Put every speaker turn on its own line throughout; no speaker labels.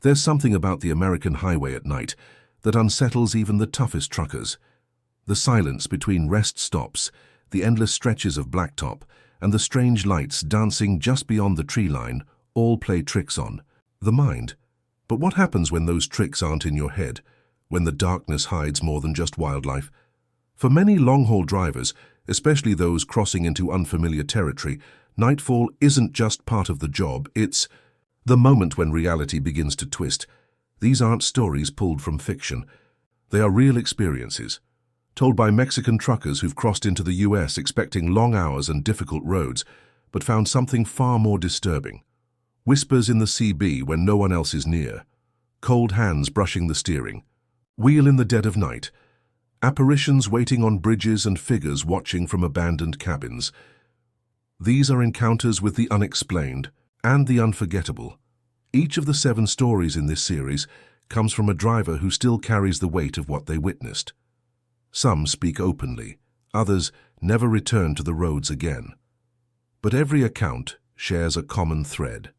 There's something about the American highway at night that unsettles even the toughest truckers. The silence between rest stops, the endless stretches of blacktop, and the strange lights dancing just beyond the tree line all play tricks on the mind. But what happens when those tricks aren't in your head, when the darkness hides more than just wildlife? For many long-haul drivers, especially those crossing into unfamiliar territory, nightfall isn't just part of the job, it's the moment when reality begins to twist. These aren't stories pulled from fiction. They are real experiences, told by Mexican truckers who've crossed into the US expecting long hours and difficult roads, but found something far more disturbing. Whispers in the CB when no one else is near. Cold hands brushing the steering. Wheel in the dead of night. Apparitions waiting on bridges and figures watching from abandoned cabins. These are encounters with the unexplained and the unforgettable. Each of the 7 stories in this series comes from a driver who still carries the weight of what they witnessed. Some speak openly, others never return to the roads again. But every account shares a common thread.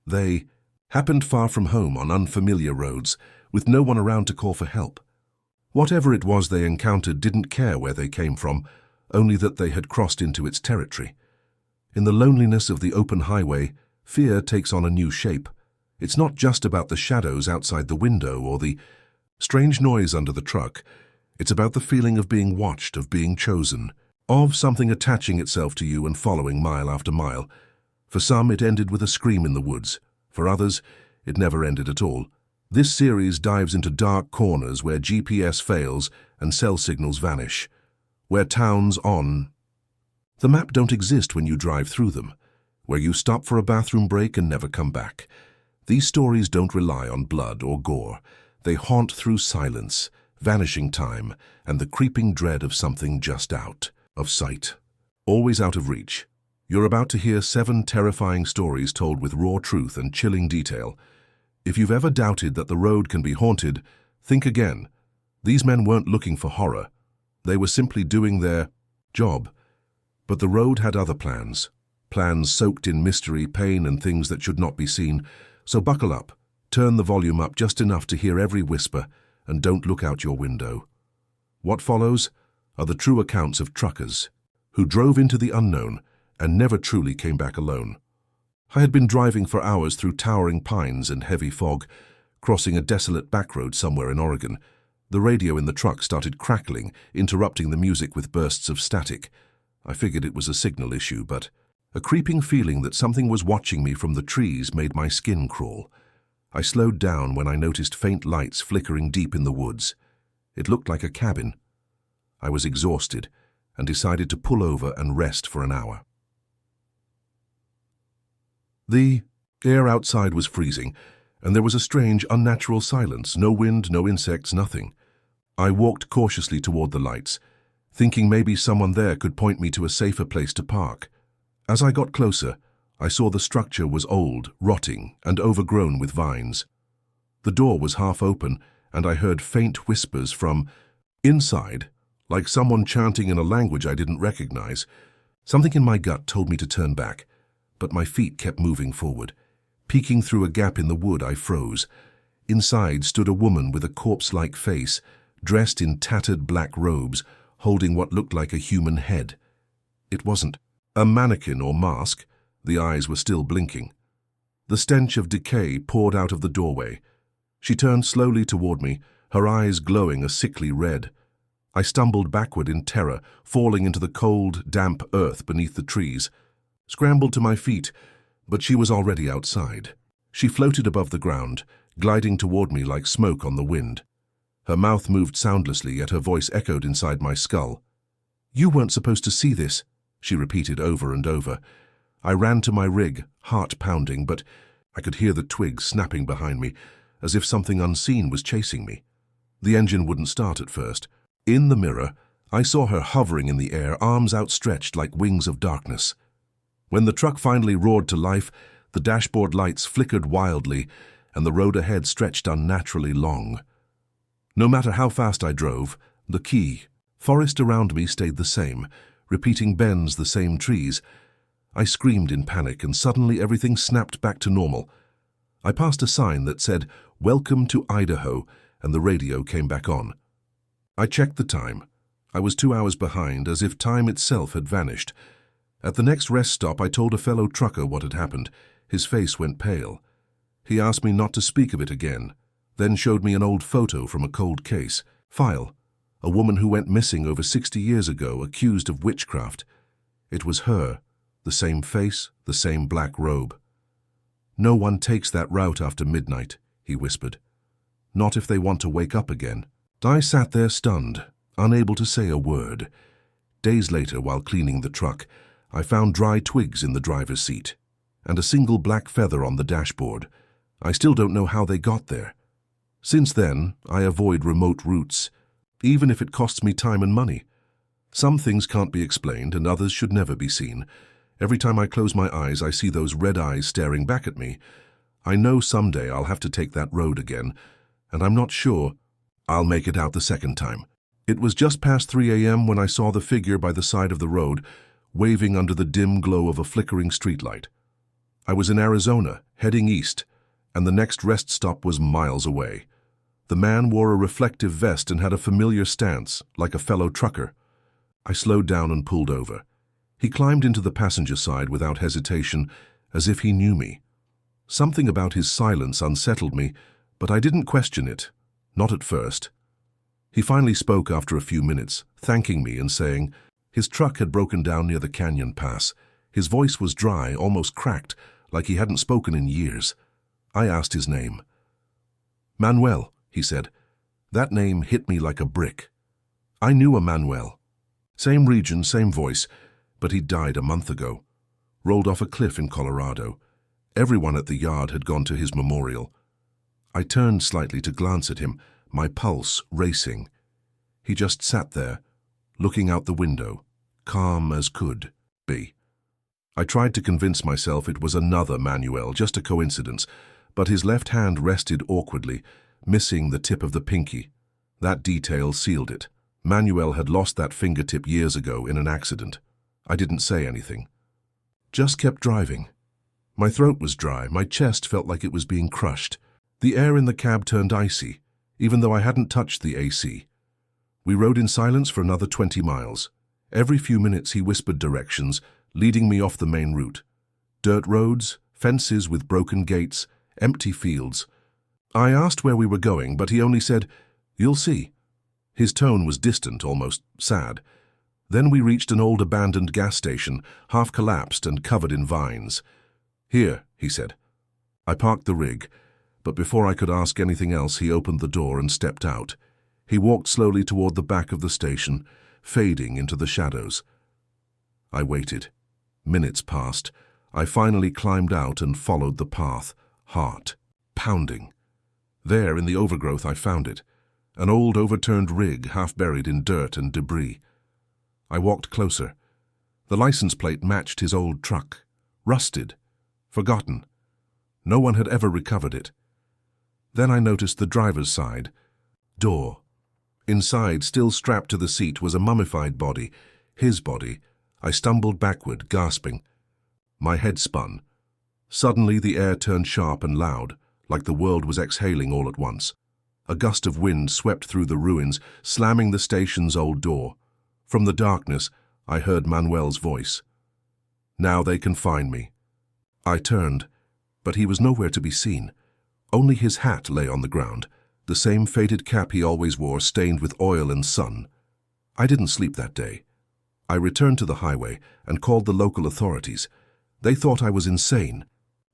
They happened far from home on unfamiliar roads, with no one around to call for help. Whatever it was they encountered didn't care where they came from, only that they had crossed into its territory. In the loneliness of the open highway, fear takes on a new shape. It's not just about the shadows outside the window or the strange noise under the truck. It's about the feeling of being watched, of being chosen, of something attaching itself to you and following mile after mile. For some, it ended with a scream in the woods. For others, it never ended at all. This series dives into dark corners where GPS fails and cell signals vanish, where towns on the map don't exist when you drive through them, where you stop for a bathroom break and never come back. These stories don't rely on blood or gore. They haunt through silence, vanishing time, and the creeping dread of something just out of sight, always out of reach. You're about to hear 7 terrifying stories told with raw truth and chilling detail. If you've ever doubted that the road can be haunted, think again. These men weren't looking for horror. They were simply doing their job. But the road had other plans. Plans soaked in mystery, pain, and things that should not be seen. So buckle up, turn the volume up just enough to hear every whisper, and don't look out your window. What follows are the true accounts of truckers who drove into the unknown and never truly came back alone. I had been driving for hours through towering pines and heavy fog, crossing a desolate backroad somewhere in Oregon. The radio in the truck started crackling, interrupting the music with bursts of static. I figured it was a signal issue, but a creeping feeling that something was watching me from the trees made my skin crawl. I slowed down when I noticed faint lights flickering deep in the woods. It looked like a cabin. I was exhausted and decided to pull over and rest for an hour. The air outside was freezing, and there was a strange, unnatural silence. No wind, no insects, nothing. I walked cautiously toward the lights, thinking maybe someone there could point me to a safer place to park. As I got closer, I saw the structure was old, rotting, and overgrown with vines. The door was half open, and I heard faint whispers from inside, like someone chanting in a language I didn't recognize. Something in my gut told me to turn back, but my feet kept moving forward. Peeking through a gap in the wood, I froze. Inside stood a woman with a corpse-like face, dressed in tattered black robes, holding what looked like a human head. It wasn't a mannequin or mask. The eyes were still blinking. The stench of decay poured out of the doorway. She turned slowly toward me, her eyes glowing a sickly red. I stumbled backward in terror, falling into the cold, damp earth beneath the trees. Scrambled to my feet, but she was already outside. She floated above the ground, gliding toward me like smoke on the wind. Her mouth moved soundlessly, yet her voice echoed inside my skull. "You weren't supposed to see this," she repeated over and over. I ran to my rig, heart pounding, but I could hear the twigs snapping behind me, as if something unseen was chasing me. The engine wouldn't start at first. In the mirror, I saw her hovering in the air, arms outstretched like wings of darkness. When the truck finally roared to life, the dashboard lights flickered wildly, and the road ahead stretched unnaturally long. No matter how fast I drove, the forest around me stayed the same, repeating bends, the same trees. I screamed in panic, and suddenly everything snapped back to normal. I passed a sign that said, "Welcome to Idaho," and the radio came back on. I checked the time. I was 2 hours behind, as if time itself had vanished. At the next rest stop, I told a fellow trucker what had happened. His face went pale. He asked me not to speak of it again, then showed me an old photo from a cold case file. A woman who went missing over 60 years ago, accused of witchcraft. It was her, the same face, the same black robe. "No one takes that route after midnight," he whispered. "Not if they want to wake up again." I sat there stunned, unable to say a word. Days later, while cleaning the truck, I found dry twigs in the driver's seat and a single black feather on the dashboard. I still don't know how they got there. Since then, I avoid remote routes, even if it costs me time and money. Some things can't be explained and others should never be seen. Every time I close my eyes, I see those red eyes staring back at me. I know someday I'll have to take that road again, and I'm not sure I'll make it out the second time. It was just past 3 a.m. when I saw the figure by the side of the road, waving under the dim glow of a flickering streetlight. I was in Arizona, heading east, and the next rest stop was miles away. The man wore a reflective vest and had a familiar stance, like a fellow trucker. I slowed down and pulled over. He climbed into the passenger side without hesitation, as if he knew me. Something about his silence unsettled me, but I didn't question it, not at first. He finally spoke after a few minutes, thanking me and saying his truck had broken down near the canyon pass. His voice was dry, almost cracked, like he hadn't spoken in years. I asked his name. "Manuel," he said. That name hit me like a brick. I knew a Manuel. Same region, same voice, but he'd died a month ago. Rolled off a cliff in Colorado. Everyone at the yard had gone to his memorial. I turned slightly to glance at him, my pulse racing. He just sat there, looking out the window, calm as could be. I tried to convince myself it was another Manuel, just a coincidence, but his left hand rested awkwardly, missing the tip of the pinky. That detail sealed it. Manuel had lost that fingertip years ago in an accident. I didn't say anything. Just kept driving. My throat was dry, my chest felt like it was being crushed. The air in the cab turned icy, even though I hadn't touched the AC. We rode in silence for another 20 miles. Every few minutes he whispered directions, leading me off the main route. Dirt roads, fences with broken gates, empty fields. I asked where we were going, but he only said, "You'll see." His tone was distant, almost sad. Then we reached an old abandoned gas station, half collapsed and covered in vines. "Here," he said. I parked the rig, but before I could ask anything else, he opened the door and stepped out. He walked slowly toward the back of the station, fading into the shadows. I waited. Minutes passed. I finally climbed out and followed the path, heart pounding. There, in the overgrowth, I found it. An old overturned rig, half buried in dirt and debris. I walked closer. The license plate matched his old truck. Rusted. Forgotten. No one had ever recovered it. Then I noticed the driver's side door. Inside, still strapped to the seat, was a mummified body. His body. I stumbled backward, gasping. My head spun. Suddenly the air turned sharp and loud, like the world was exhaling all at once. A gust of wind swept through the ruins, slamming the station's old door. From the darkness, I heard Manuel's voice. "Now they can find me." I turned, but he was nowhere to be seen. Only his hat lay on the ground, the same faded cap he always wore, stained with oil and sun. I didn't sleep that day. I returned to the highway and called the local authorities. They thought I was insane,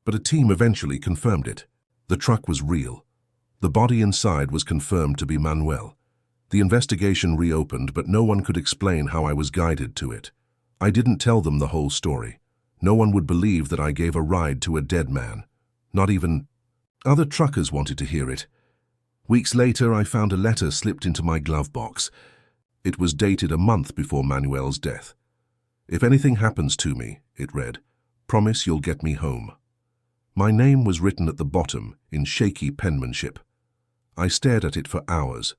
but a team eventually confirmed it. The truck was real. The body inside was confirmed to be Manuel. The investigation reopened, but no one could explain how I was guided to it. I didn't tell them the whole story. No one would believe that I gave a ride to a dead man. Not even other truckers wanted to hear it. Weeks later, I found a letter slipped into my glove box. It was dated a month before Manuel's death. "If anything happens to me," it read, "promise you'll get me home." My name was written at the bottom in shaky penmanship. I stared at it for hours,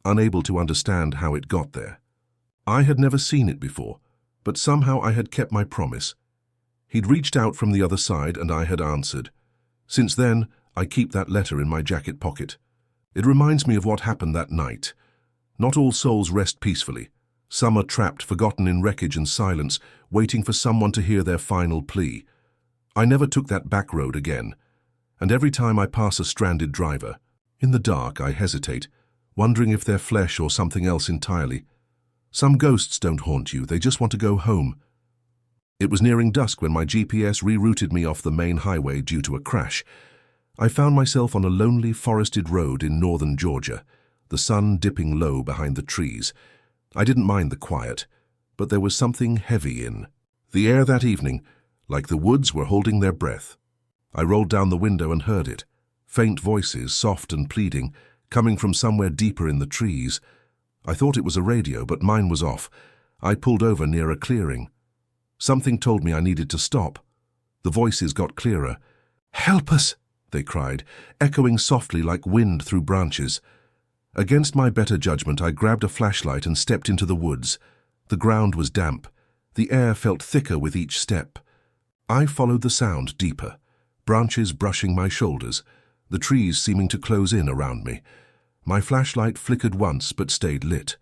unable to understand how it got there. I had never seen it before, but somehow I had kept my promise. He'd reached out from the other side and I had answered. Since then, I keep that letter in my jacket pocket. It reminds me of what happened that night. Not all souls rest peacefully. Some are trapped, forgotten in wreckage and silence, waiting for someone to hear their final plea. I never took that back road again, and every time I pass a stranded driver, in the dark I hesitate, wondering if they're flesh or something else entirely. Some ghosts don't haunt you, they just want to go home. It was nearing dusk when my GPS rerouted me off the main highway due to a crash. I found myself on a lonely, forested road in northern Georgia, the sun dipping low behind the trees. I didn't mind the quiet, but there was something heavy in the air that evening, like the woods were holding their breath. I rolled down the window and heard it. Faint voices, soft and pleading, coming from somewhere deeper in the trees. I thought it was a radio, but mine was off. I pulled over near a clearing. Something told me I needed to stop. The voices got clearer. "Help us!" they cried, echoing softly like wind through branches. Against my better judgment, I grabbed a flashlight and stepped into the woods. The ground was damp. The air felt thicker with each step. I followed the sound deeper, branches brushing my shoulders, the trees seeming to close in around me. My flashlight flickered once but stayed lit.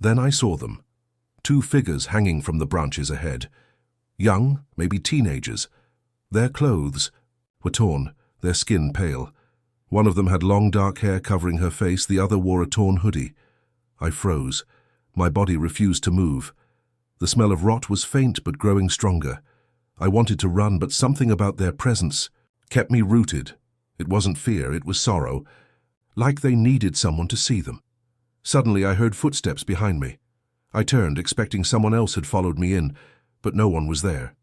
Then I saw them. 2 figures hanging from the branches ahead. Young, maybe teenagers. Their clothes were torn, their skin pale. One of them had long dark hair covering her face, the other wore a torn hoodie. I froze. My body refused to move. The smell of rot was faint but growing stronger. I wanted to run, but something about their presence kept me rooted. It wasn't fear, it was sorrow, like they needed someone to see them. Suddenly I heard footsteps behind me. I turned, expecting someone else had followed me in, but no one was there.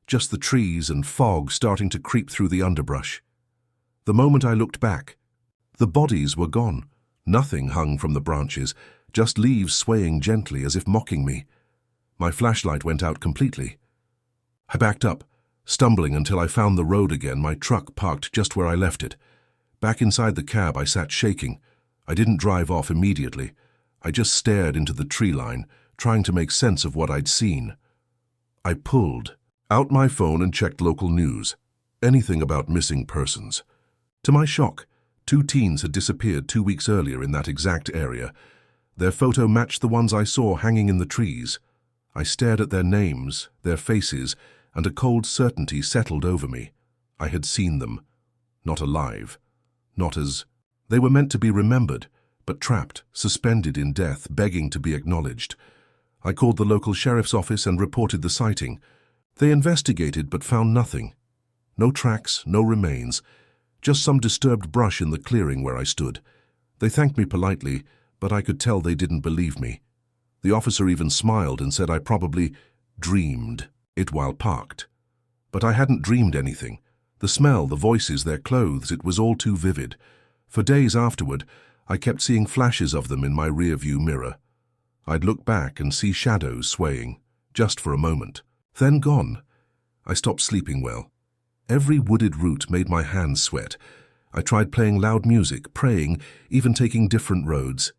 Just the trees and fog starting to creep through the underbrush. The moment I looked back, the bodies were gone. Nothing hung from the branches, just leaves swaying gently as if mocking me. My flashlight went out completely. I backed up, stumbling until I found the road again, my truck parked just where I left it. Back inside the cab, I sat shaking. I didn't drive off immediately. I just stared into the tree line, trying to make sense of what I'd seen. I pulled out my phone and checked local news. Anything about missing persons. To my shock, 2 teens had disappeared 2 weeks earlier in that exact area. Their photo matched the ones I saw hanging in the trees. I stared at their names, their faces, and a cold certainty settled over me. I had seen them. Not alive. Not as they were meant to be remembered, but trapped, suspended in death, begging to be acknowledged. I called the local sheriff's office and reported the sighting. They investigated but found nothing. No tracks, no remains, just some disturbed brush in the clearing where I stood. They thanked me politely, but I could tell they didn't believe me. The officer even smiled and said I probably dreamed it while parked. But I hadn't dreamed anything. The smell, the voices, their clothes, it was all too vivid. For days afterward, I kept seeing flashes of them in my rearview mirror. I'd look back and see shadows swaying, just for a moment. Then gone. I stopped sleeping well. Every wooded route made my hands sweat. I tried playing loud music, praying, even taking different roads.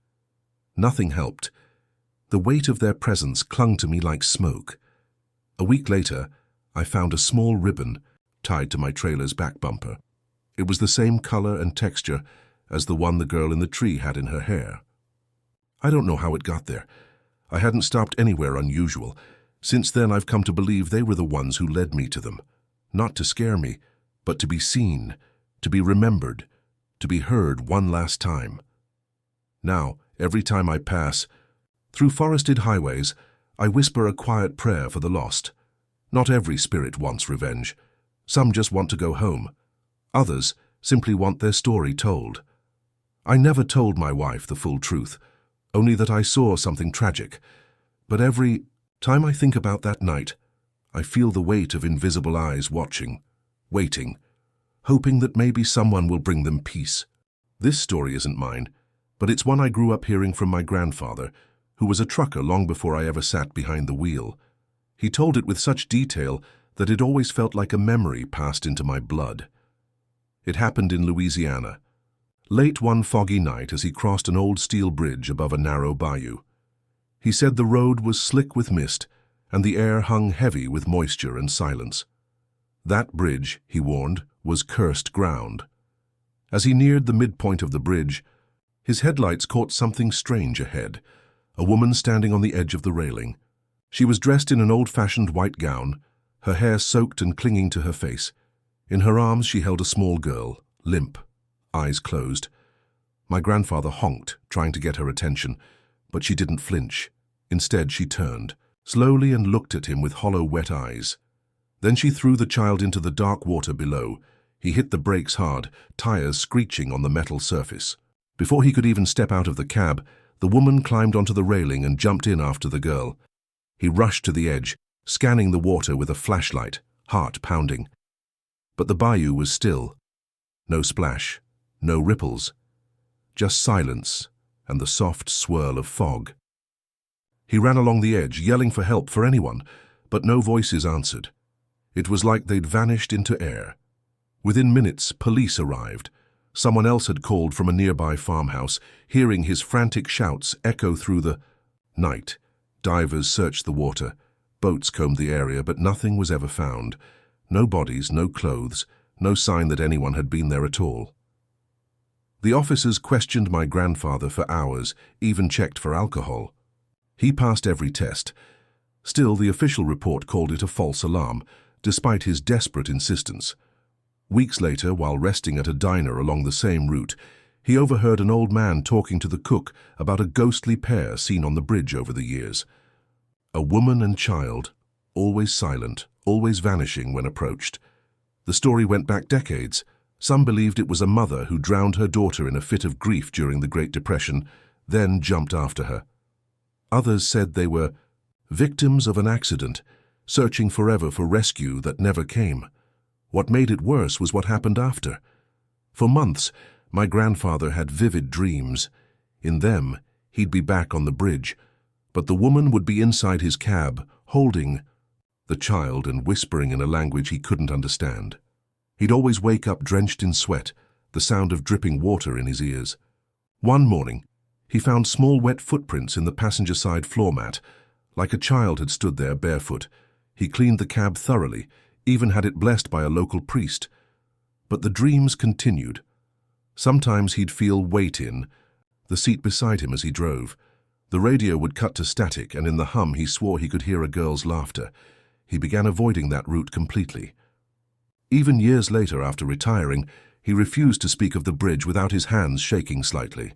Nothing helped. The weight of their presence clung to me like smoke. A week later, I found a small ribbon tied to my trailer's back bumper. It was the same color and texture as the one the girl in the tree had in her hair. I don't know how it got there. I hadn't stopped anywhere unusual. Since then, I've come to believe they were the ones who led me to them. Not to scare me, but to be seen, to be remembered, to be heard one last time. Now, every time I pass through forested highways, I whisper a quiet prayer for the lost. Not every spirit wants revenge. Some just want to go home. Others simply want their story told. I never told my wife the full truth, only that I saw something tragic. But every time I think about that night, I feel the weight of invisible eyes watching, waiting, hoping that maybe someone will bring them peace. This story isn't mine, but it's one I grew up hearing from my grandfather, who was a trucker long before I ever sat behind the wheel. He told it with such detail that it always felt like a memory passed into my blood. It happened in Louisiana, late one foggy night as he crossed an old steel bridge above a narrow bayou. He said the road was slick with mist, and the air hung heavy with moisture and silence. That bridge, he warned, was cursed ground. As he neared the midpoint of the bridge, his headlights caught something strange ahead, a woman standing on the edge of the railing. She was dressed in an old-fashioned white gown, her hair soaked and clinging to her face. In her arms she held a small girl, limp, eyes closed. My grandfather honked, trying to get her attention, but she didn't flinch. Instead, she turned, slowly, and looked at him with hollow, wet eyes. Then she threw the child into the dark water below. He hit the brakes hard, tires screeching on the metal surface. Before he could even step out of the cab, the woman climbed onto the railing and jumped in after the girl. He rushed to the edge, scanning the water with a flashlight, heart pounding. But the bayou was still. No splash, no ripples, just silence and the soft swirl of fog. He ran along the edge, yelling for help for anyone, but no voices answered. It was like they'd vanished into air. Within minutes, police arrived. Someone else had called from a nearby farmhouse, hearing his frantic shouts echo through the night. Divers searched the water. Boats combed the area, but nothing was ever found. No bodies, no clothes, no sign that anyone had been there at all. The officers questioned my grandfather for hours, even checked for alcohol. He passed every test. Still, the official report called it a false alarm, despite his desperate insistence. Weeks later, while resting at a diner along the same route, he overheard an old man talking to the cook about a ghostly pair seen on the bridge over the years. A woman and child, always silent, always vanishing when approached. The story went back decades. Some believed it was a mother who drowned her daughter in a fit of grief during the Great Depression, then jumped after her. Others said they were victims of an accident, searching forever for rescue that never came. What made it worse was what happened after. For months, my grandfather had vivid dreams. In them, he'd be back on the bridge, but the woman would be inside his cab, holding the child and whispering in a language he couldn't understand. He'd always wake up drenched in sweat, the sound of dripping water in his ears. One morning, he found small wet footprints in the passenger side floor mat, like a child had stood there barefoot. He cleaned the cab thoroughly, even had it blessed by a local priest. But the dreams continued. Sometimes he'd feel weight in the seat beside him as he drove. The radio would cut to static, and in the hum he swore he could hear a girl's laughter. He began avoiding that route completely. Even years later, after retiring, he refused to speak of the bridge without his hands shaking slightly.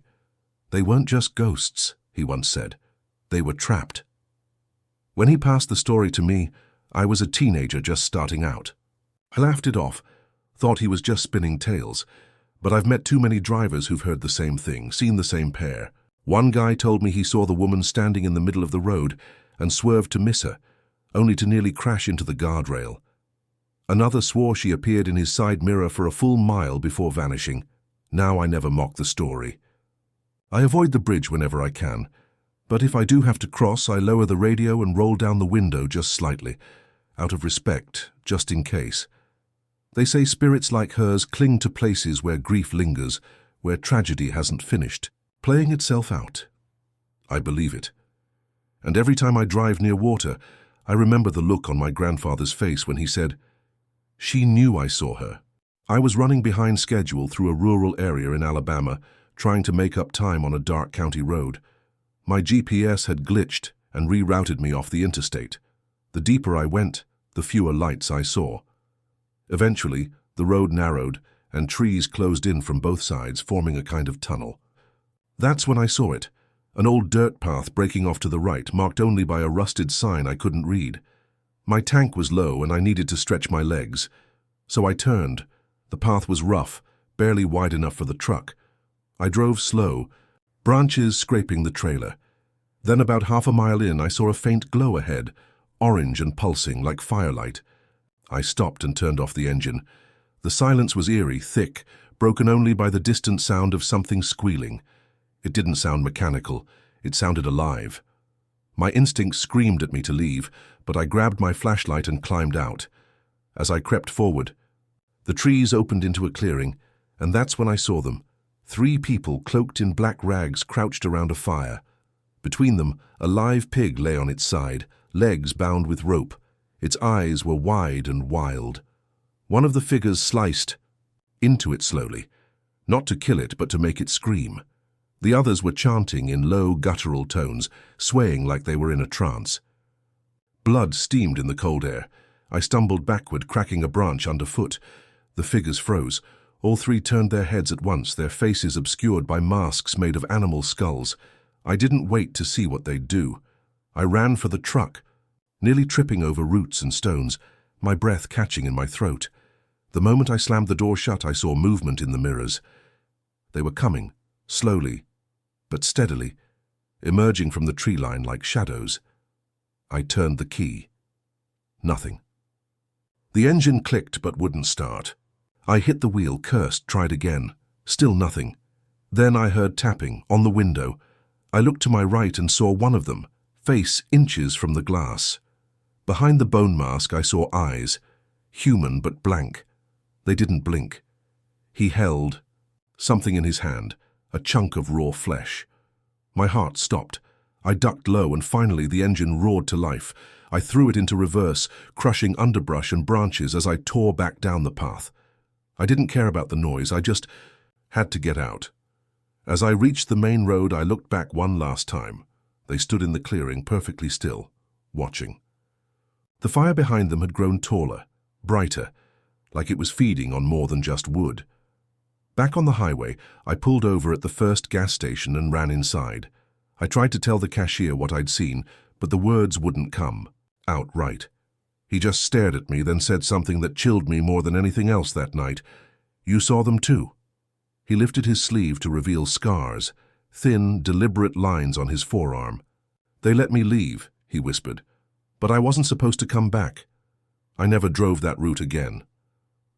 They weren't just ghosts, he once said. They were trapped. When he passed the story to me, I was a teenager just starting out. I laughed it off, thought he was just spinning tales, but I've met too many drivers who've heard the same thing, seen the same pair. One guy told me he saw the woman standing in the middle of the road and swerved to miss her, only to nearly crash into the guardrail. Another swore she appeared in his side mirror for a full mile before vanishing. Now I never mock the story. I avoid the bridge whenever I can, but if I do have to cross, I lower the radio and roll down the window just slightly, out of respect, just in case. They say spirits like hers cling to places where grief lingers, where tragedy hasn't finished, playing itself out. I believe it. And every time I drive near water, I remember the look on my grandfather's face when he said, "She knew I saw her." I was running behind schedule through a rural area in Alabama, trying to make up time on a dark county road. My GPS had glitched and rerouted me off the interstate. The deeper I went, the fewer lights I saw. Eventually, the road narrowed and trees closed in from both sides, forming a kind of tunnel. That's when I saw it, an old dirt path breaking off to the right, marked only by a rusted sign I couldn't read. My tank was low and I needed to stretch my legs. So I turned. The path was rough, barely wide enough for the truck. I drove slow, branches scraping the trailer. Then about half a mile in, I saw a faint glow ahead, orange and pulsing like firelight. I stopped and turned off the engine. The silence was eerie, thick, broken only by the distant sound of something squealing. It didn't sound mechanical. It sounded alive. My instinct screamed at me to leave, but I grabbed my flashlight and climbed out. As I crept forward, the trees opened into a clearing, and that's when I saw them. 3 people cloaked in black rags crouched around a fire. Between them, a live pig lay on its side, legs bound with rope. Its eyes were wide and wild. One of the figures sliced into it slowly, Not to kill it, but to make it scream. The others were chanting in low, guttural tones, swaying like they were in a trance. Blood steamed in the cold air. I stumbled backward, cracking a branch underfoot. The figures froze. All three turned their heads at once, their faces obscured by masks made of animal skulls. I didn't wait to see what they'd do. I ran for the truck, nearly tripping over roots and stones, my breath catching in my throat. The moment I slammed the door shut, I saw movement in the mirrors. They were coming, slowly, but steadily, emerging from the tree line like shadows. I turned the key. Nothing. The engine clicked but wouldn't start. I hit the wheel, cursed, tried again. Still nothing. Then I heard tapping on the window. I looked to my right and saw one of them, face inches from the glass. Behind the bone mask I saw eyes, human but blank. They didn't blink. He held something in his hand, a chunk of raw flesh. My heart stopped. I ducked low and finally the engine roared to life. I threw it into reverse, crushing underbrush and branches as I tore back down the path. I didn't care about the noise, I just had to get out. As I reached the main road, I looked back one last time. They stood in the clearing, perfectly still, watching. The fire behind them had grown taller, brighter, like it was feeding on more than just wood. Back on the highway, I pulled over at the first gas station and ran inside. I tried to tell the cashier what I'd seen, but the words wouldn't come outright. He just stared at me, then said something that chilled me more than anything else that night. "You saw them too?" He lifted his sleeve to reveal scars, thin, deliberate lines on his forearm. "They let me leave," he whispered, "but I wasn't supposed to come back. I never drove that route again.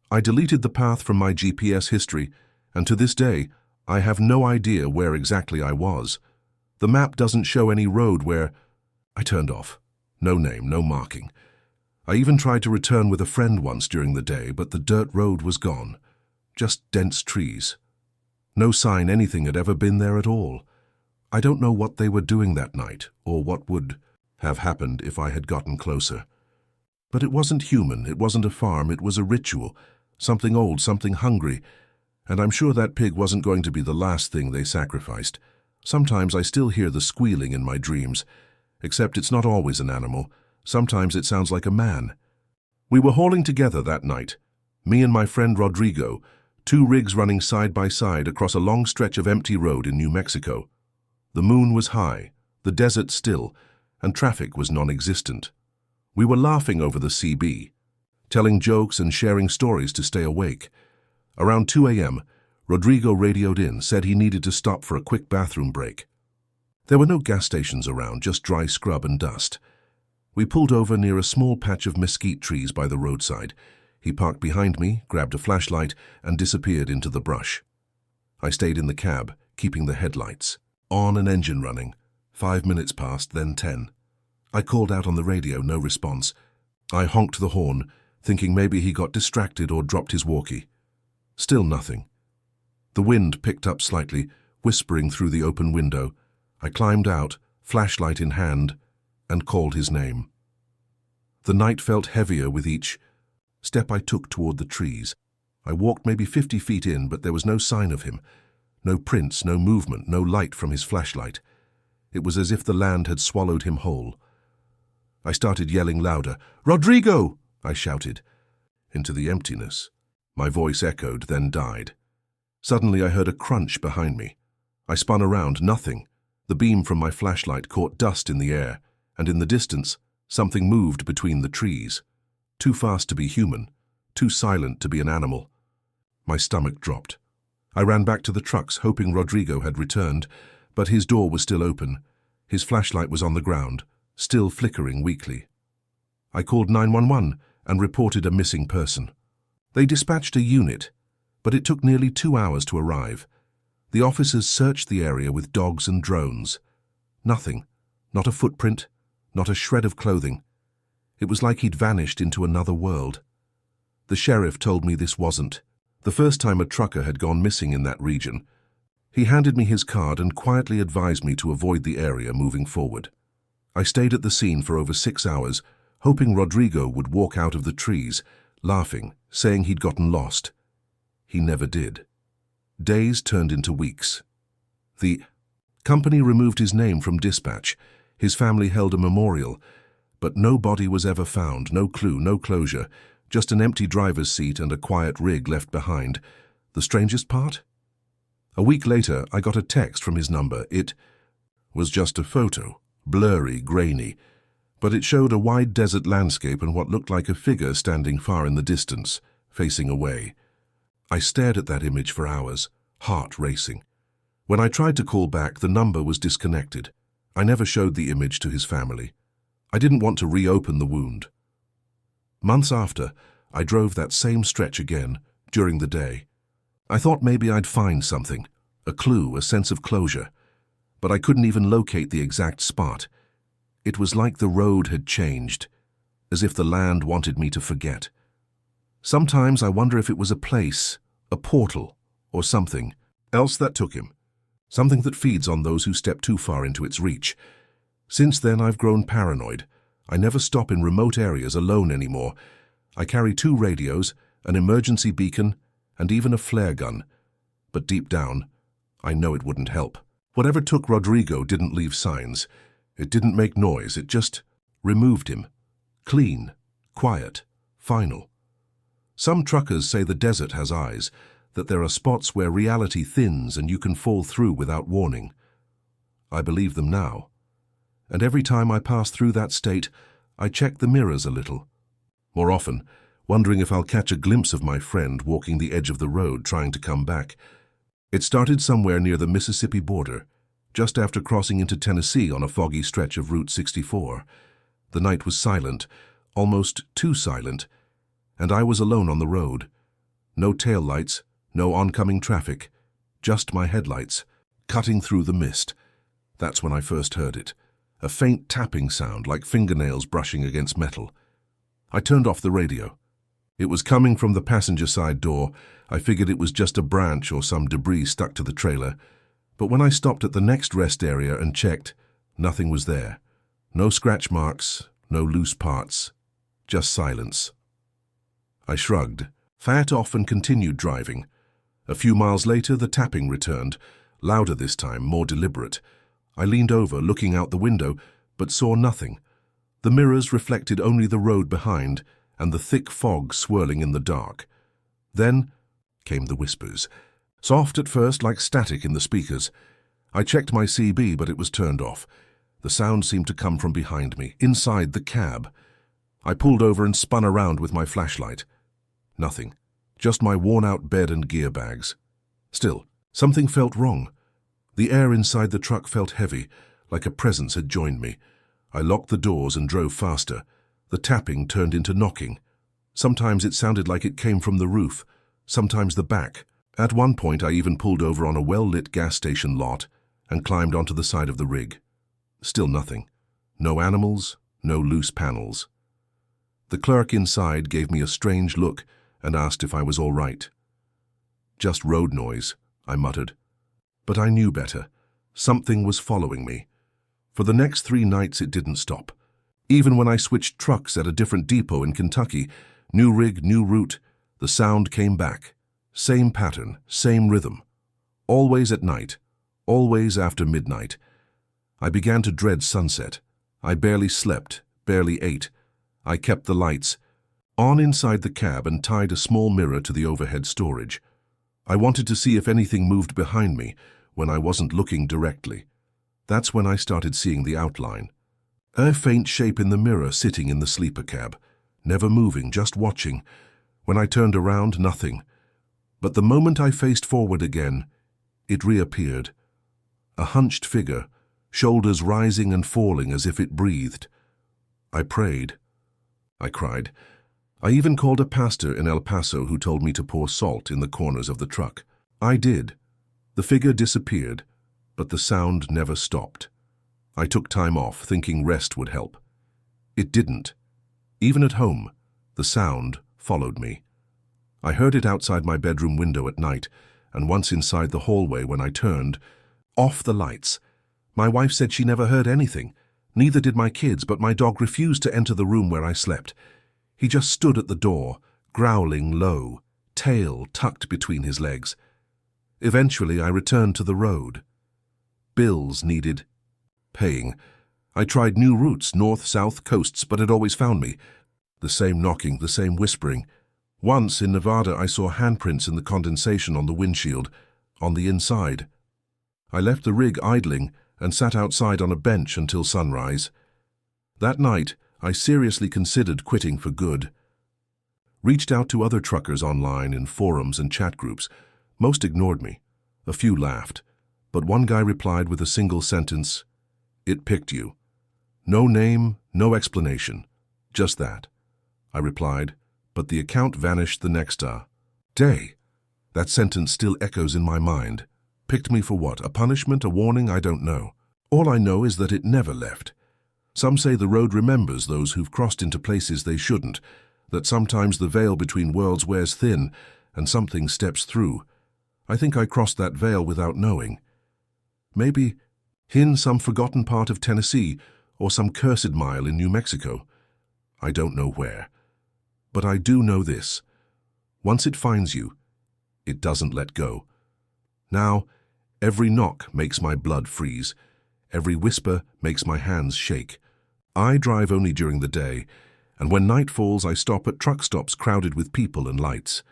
I deleted the path from my GPS history, and to this day, I have no idea where exactly I was. The map doesn't show any road where—" I turned off. No name, no marking. I even tried to return with a friend once during the day, but the dirt road was gone. Just dense trees. No sign anything had ever been there at all. I don't know what they were doing that night, or what would have happened if I had gotten closer. But it wasn't human, it wasn't a farm, it was a ritual. Something old, something hungry. And I'm sure that pig wasn't going to be the last thing they sacrificed. Sometimes I still hear the squealing in my dreams. Except it's not always an animal. Sometimes it sounds like a man. We were hauling together that night. Me and my friend Rodrigo, 2 rigs running side by side across a long stretch of empty road in New Mexico. The moon was high, the desert still, and traffic was non-existent. We were laughing over the CB, telling jokes and sharing stories to stay awake. Around 2 a.m., Rodrigo radioed in, said he needed to stop for a quick bathroom break. There were no gas stations around, just dry scrub and dust. We pulled over near a small patch of mesquite trees by the roadside. He parked behind me, grabbed a flashlight, and disappeared into the brush. I stayed in the cab, keeping the headlights on and engine running. 5 minutes passed, then 10. I called out on the radio, no response. I honked the horn, thinking maybe he got distracted or dropped his walkie. Still nothing. The wind picked up slightly, whispering through the open window. I climbed out, flashlight in hand, and called his name. The night felt heavier with each step I took toward the trees. I walked maybe 50 feet in, but there was no sign of him. No prints, no movement, no light from his flashlight. It was as if the land had swallowed him whole. I started yelling louder. "Rodrigo!" I shouted. Into the emptiness. My voice echoed, then died. Suddenly I heard a crunch behind me. I spun around, nothing. The beam from my flashlight caught dust in the air, and in the distance, something moved between the trees. Too fast to be human, too silent to be an animal. My stomach dropped. I ran back to the trucks, hoping Rodrigo had returned, but his door was still open. His flashlight was on the ground, still flickering weakly. I called 911 and reported a missing person. They dispatched a unit, but it took nearly 2 hours to arrive. The officers searched the area with dogs and drones. Nothing. Not a footprint, not a shred of clothing. It was like he'd vanished into another world. The sheriff told me this wasn't the first time a trucker had gone missing in that region. He handed me his card and quietly advised me to avoid the area moving forward. I stayed at the scene for over 6 hours, hoping Rodrigo would walk out of the trees, laughing, saying he'd gotten lost. He never did. Days turned into weeks. The company removed his name from dispatch. His family held a memorial, but no body was ever found, no clue, no closure, just an empty driver's seat and a quiet rig left behind. The strangest part? A week later, I got a text from his number. It was just a photo, blurry, grainy, but it showed a wide desert landscape and what looked like a figure standing far in the distance, facing away. I stared at that image for hours, heart racing. When I tried to call back, the number was disconnected. I never showed the image to his family. I didn't want to reopen the wound. Months after, I drove that same stretch again, during the day. I thought maybe I'd find something, a clue, a sense of closure, but I couldn't even locate the exact spot. It was like the road had changed, as if the land wanted me to forget. Sometimes I wonder if it was a place, a portal, or something else that took him, something that feeds on those who step too far into its reach. Since then, I've grown paranoid. I never stop in remote areas alone anymore. I carry 2 radios, an emergency beacon, and even a flare gun. But deep down, I know it wouldn't help. Whatever took Rodrigo didn't leave signs. It didn't make noise. It just removed him. Clean, quiet, final. Some truckers say the desert has eyes, that there are spots where reality thins and you can fall through without warning. I believe them now. And every time I pass through that state, I check the mirrors a little. More often, wondering if I'll catch a glimpse of my friend walking the edge of the road trying to come back. It started somewhere near the Mississippi border, just after crossing into Tennessee on a foggy stretch of Route 64. The night was silent, almost too silent, and I was alone on the road. No taillights, no oncoming traffic, just my headlights, cutting through the mist. That's when I first heard it. A faint tapping sound like fingernails brushing against metal. I turned off the radio. It was coming from the passenger side door. I figured it was just a branch or some debris stuck to the trailer. But when I stopped at the next rest area and checked, nothing was there. No scratch marks, no loose parts, just silence. I shrugged, sat off and continued driving. A few miles later, the tapping returned, louder this time, more deliberate. I leaned over, looking out the window, but saw nothing. The mirrors reflected only the road behind and the thick fog swirling in the dark. Then came the whispers, soft at first like static in the speakers. I checked my CB, but it was turned off. The sound seemed to come from behind me, inside the cab. I pulled over and spun around with my flashlight. Nothing, just my worn-out bed and gear bags. Still, something felt wrong. The air inside the truck felt heavy, like a presence had joined me. I locked the doors and drove faster. The tapping turned into knocking. Sometimes it sounded like it came from the roof, sometimes the back. At one point, I even pulled over on a well-lit gas station lot and climbed onto the side of the rig. Still nothing. No animals, no loose panels. The clerk inside gave me a strange look and asked if I was all right. Just road noise, I muttered. But I knew better. Something was following me. For the next 3 nights it didn't stop. Even when I switched trucks at a different depot in Kentucky, new rig, new route, the sound came back. Same pattern, same rhythm. Always at night, always after midnight. I began to dread sunset. I barely slept, barely ate. I kept the lights on inside the cab and tied a small mirror to the overhead storage. I wanted to see if anything moved behind me when I wasn't looking directly. That's when I started seeing the outline. A faint shape in the mirror sitting in the sleeper cab, never moving, just watching. When I turned around, nothing. But the moment I faced forward again, it reappeared. A hunched figure, shoulders rising and falling as if it breathed. I prayed. I cried. I even called a pastor in El Paso who told me to pour salt in the corners of the truck. I did. The figure disappeared, but the sound never stopped. I took time off, thinking rest would help. It didn't. Even at home, the sound followed me. I heard it outside my bedroom window at night, and once inside the hallway when I turned off the lights. My wife said she never heard anything. Neither did my kids, but my dog refused to enter the room where I slept. He just stood at the door, growling low, tail tucked between his legs. Eventually, I returned to the road. Bills needed paying. I tried new routes, north, south, coasts, but it always found me. The same knocking, the same whispering. Once, in Nevada, I saw handprints in the condensation on the windshield, on the inside. I left the rig idling and sat outside on a bench until sunrise. That night, I seriously considered quitting for good. Reached out to other truckers online in forums and chat groups. Most ignored me. A few laughed. But one guy replied with a single sentence, "It picked you." No name, no explanation. Just that. I replied, but the account vanished the next day. That sentence still echoes in my mind. Picked me for what? A punishment, a warning? I don't know. All I know is that it never left. Some say the road remembers those who've crossed into places they shouldn't, that sometimes the veil between worlds wears thin and something steps through. I think I crossed that veil without knowing. Maybe in some forgotten part of Tennessee or some cursed mile in New Mexico. I don't know where. But I do know this. Once it finds you, it doesn't let go. Now, every knock makes my blood freeze. Every whisper makes my hands shake. I drive only during the day, and when night falls I stop at truck stops crowded with people and lights.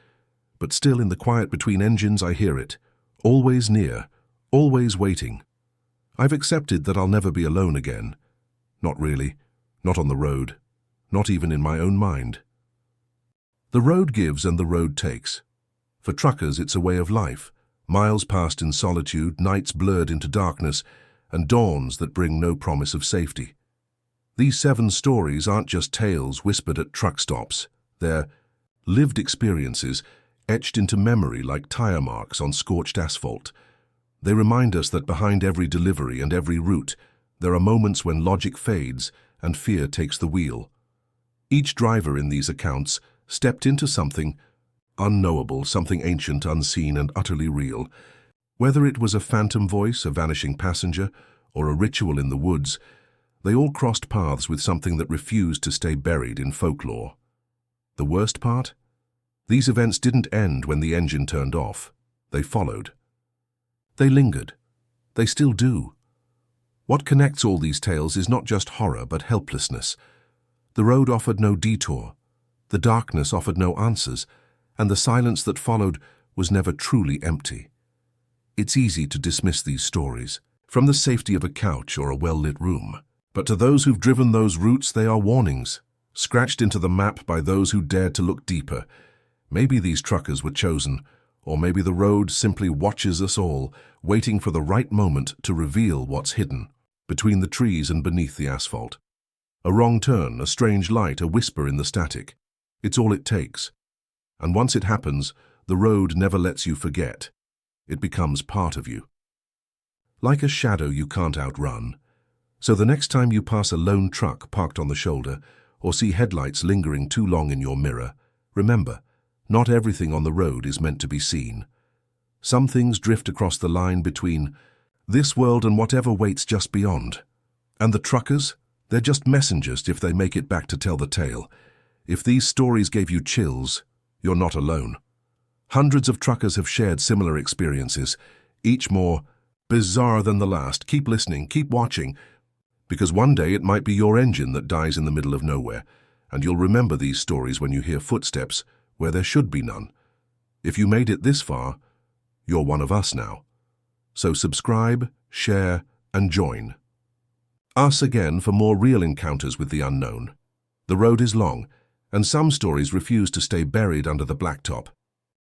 But still in the quiet between engines I hear it, always near, always waiting. I've accepted that I'll never be alone again. Not really, not on the road, not even in my own mind. The road gives and the road takes. For truckers it's a way of life, miles passed in solitude, nights blurred into darkness, and dawns that bring no promise of safety. These 7 stories aren't just tales whispered at truck stops. They're lived experiences, etched into memory like tire marks on scorched asphalt. They remind us that behind every delivery and every route, there are moments when logic fades and fear takes the wheel. Each driver in these accounts stepped into something unknowable, something ancient, unseen, and utterly real. Whether it was a phantom voice, a vanishing passenger, or a ritual in the woods, they all crossed paths with something that refused to stay buried in folklore. The worst part? These events didn't end when the engine turned off. They followed. They lingered. They still do. What connects all these tales is not just horror, but helplessness. The road offered no detour. The darkness offered no answers, and the silence that followed was never truly empty. It's easy to dismiss these stories from the safety of a couch or a well-lit room. But to those who've driven those routes, they are warnings, scratched into the map by those who dared to look deeper. Maybe these truckers were chosen, or maybe the road simply watches us all, waiting for the right moment to reveal what's hidden between the trees and beneath the asphalt. A wrong turn, a strange light, a whisper in the static. It's all it takes. And once it happens, the road never lets you forget. It becomes part of you. Like a shadow you can't outrun. So the next time you pass a lone truck parked on the shoulder, or see headlights lingering too long in your mirror, remember, not everything on the road is meant to be seen. Some things drift across the line between this world and whatever waits just beyond. And the truckers? They're just messengers if they make it back to tell the tale. If these stories gave you chills, you're not alone. Hundreds of truckers have shared similar experiences, each more bizarre than the last. Keep listening, keep watching, because one day it might be your engine that dies in the middle of nowhere, and you'll remember these stories when you hear footsteps where there should be none. If you made it this far, you're one of us now. So subscribe, share, and join us again for more real encounters with the unknown. The road is long, and some stories refuse to stay buried under the blacktop.